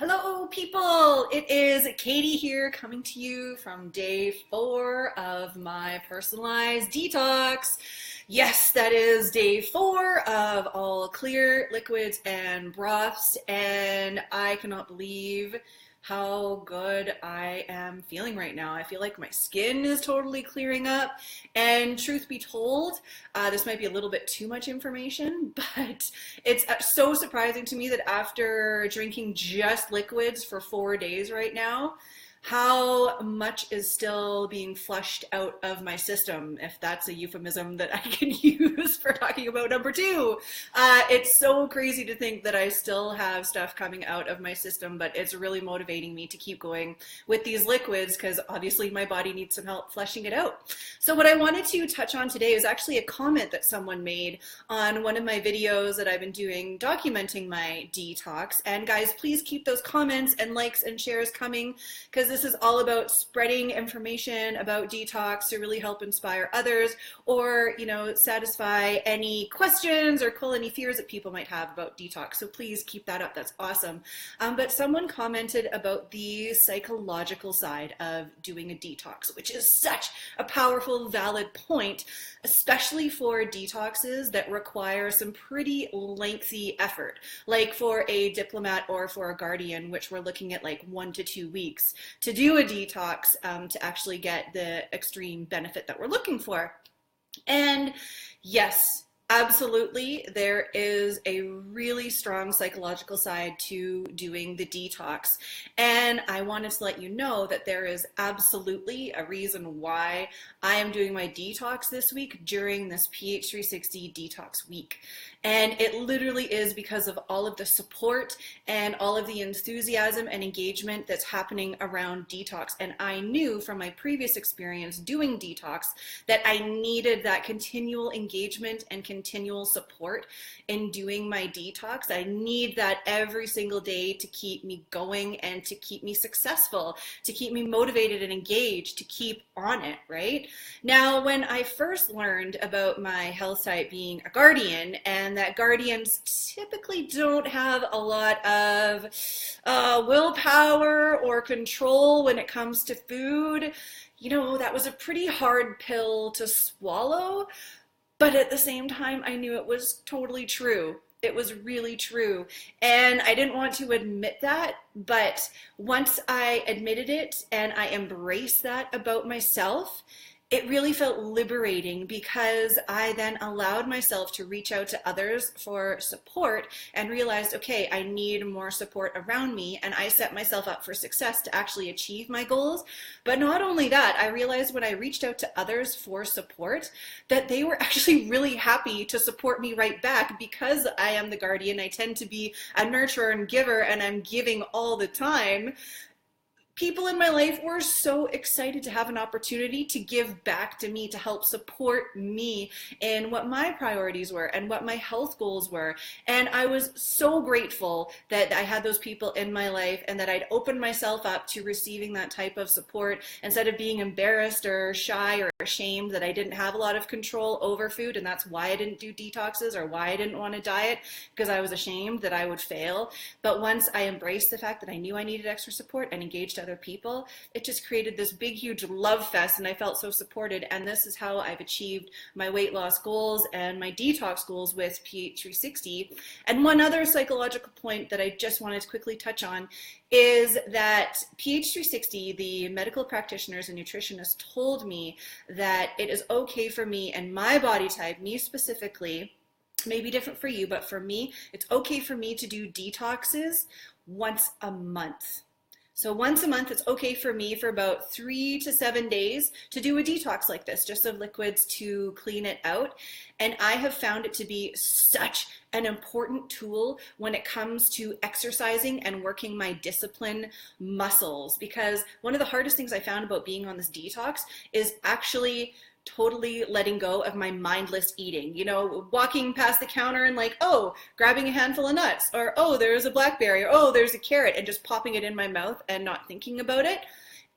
Hello, people! It is Katie here coming to you from day 4 of my personalized detox. Yes, that is day 4 of all clear liquids and broths, and I cannot believe how good I am feeling right now. I feel like my skin is totally clearing up, and truth be told, this might be a little bit too much information, but it's so surprising to me that after drinking just liquids for 4 days right now, how much is still being flushed out of my system, if that's a euphemism that I can use for talking about number 2. It's so crazy to think that I still have stuff coming out of my system, but it's really motivating me to keep going with these liquids because obviously my body needs some help flushing it out. So what I wanted to touch on today is actually a comment that someone made on one of my videos that I've been doing documenting my detox. And guys, please keep those comments and likes and shares coming, because this is all about spreading information about detox to really help inspire others, or satisfy any questions or quell any fears that people might have about detox. So please keep that up. That's awesome. But someone commented about the psychological side of doing a detox, which is such a powerful, valid point, especially for detoxes that require some pretty lengthy effort, like for a diplomat or for a guardian, which we're looking at like 1 to 2 weeks to do a detox to actually get the extreme benefit that we're looking for. And yes, absolutely, there is a really strong psychological side to doing the detox. And I wanted to let you know that there is absolutely a reason why I am doing my detox this week during this pH 360 detox week. And it literally is because of all of the support and all of the enthusiasm and engagement that's happening around detox. And I knew from my previous experience doing detox that I needed that continual engagement and continual support in doing my detox. I need that every single day to keep me going and to keep me successful, to keep me motivated and engaged, to keep on it, right? Now, when I first learned about my health type being a guardian, and that guardians typically don't have a lot of willpower or control when it comes to food, that was a pretty hard pill to swallow. But at the same time, I knew it was totally true. It was really true. And I didn't want to admit that, but once I admitted it and I embraced that about myself, it really felt liberating, because I then allowed myself to reach out to others for support and realized, okay, I need more support around me, and I set myself up for success to actually achieve my goals. But not only that, I realized when I reached out to others for support that they were actually really happy to support me right back, because I am the guardian. I tend to be a nurturer and giver, and I'm giving all the time. People in my life were so excited to have an opportunity to give back to me, to help support me in what my priorities were and what my health goals were. And I was so grateful that I had those people in my life, and that I'd opened myself up to receiving that type of support, instead of being embarrassed or shy or ashamed that I didn't have a lot of control over food. And that's why I didn't do detoxes, or why I didn't want to diet, because I was ashamed that I would fail. But once I embraced the fact that I knew I needed extra support and engaged other people, it just created this big, huge love fest, and I felt so supported. And this is how I've achieved my weight loss goals and my detox goals with pH 360. And one other psychological point that I just wanted to quickly touch on is that pH 360, the medical practitioners and nutritionists told me that it is okay for me and my body type, me specifically, may be different for you, but for me, it's okay for me to do detoxes once a month. So once a month, it's okay for me for about 3 to 7 days to do a detox like this, just of liquids to clean it out. And I have found it to be such an important tool when it comes to exercising and working my discipline muscles, because one of the hardest things I found about being on this detox is actually totally letting go of my mindless eating, walking past the counter and like, oh, grabbing a handful of nuts, or oh, there's a blackberry, or oh, there's a carrot, and just popping it in my mouth and not thinking about it.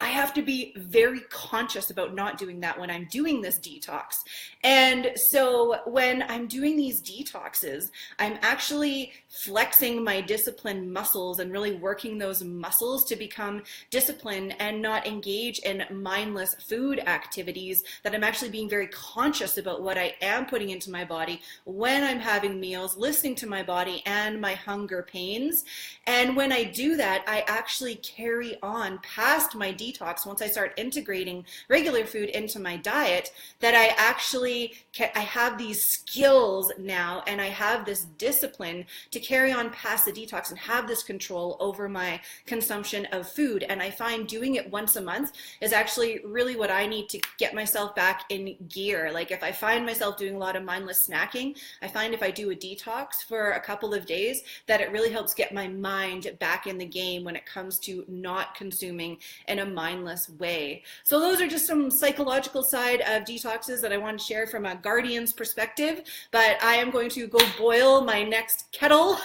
I have to be very conscious about not doing that when I'm doing this detox. And so when I'm doing these detoxes, I'm actually flexing my discipline muscles and really working those muscles to become disciplined and not engage in mindless food activities, that I'm actually being very conscious about what I am putting into my body when I'm having meals, listening to my body and my hunger pains. And when I do that, I actually carry on past my detox once I start integrating regular food into my diet, that I have these skills now, and I have this discipline to carry on past the detox and have this control over my consumption of food. And I find doing it once a month is actually really what I need to get myself back in gear. Like if I find myself doing a lot of mindless snacking, I find if I do a detox for a couple of days, that it really helps get my mind back in the game when it comes to not consuming in a mindless way. So those are just some psychological side of detoxes that I want to share from a guardian's perspective. But I am going to go boil my next kettle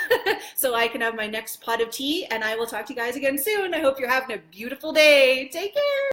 so I can have my next pot of tea, and I will talk to you guys again soon. I hope you're having a beautiful day. Take care.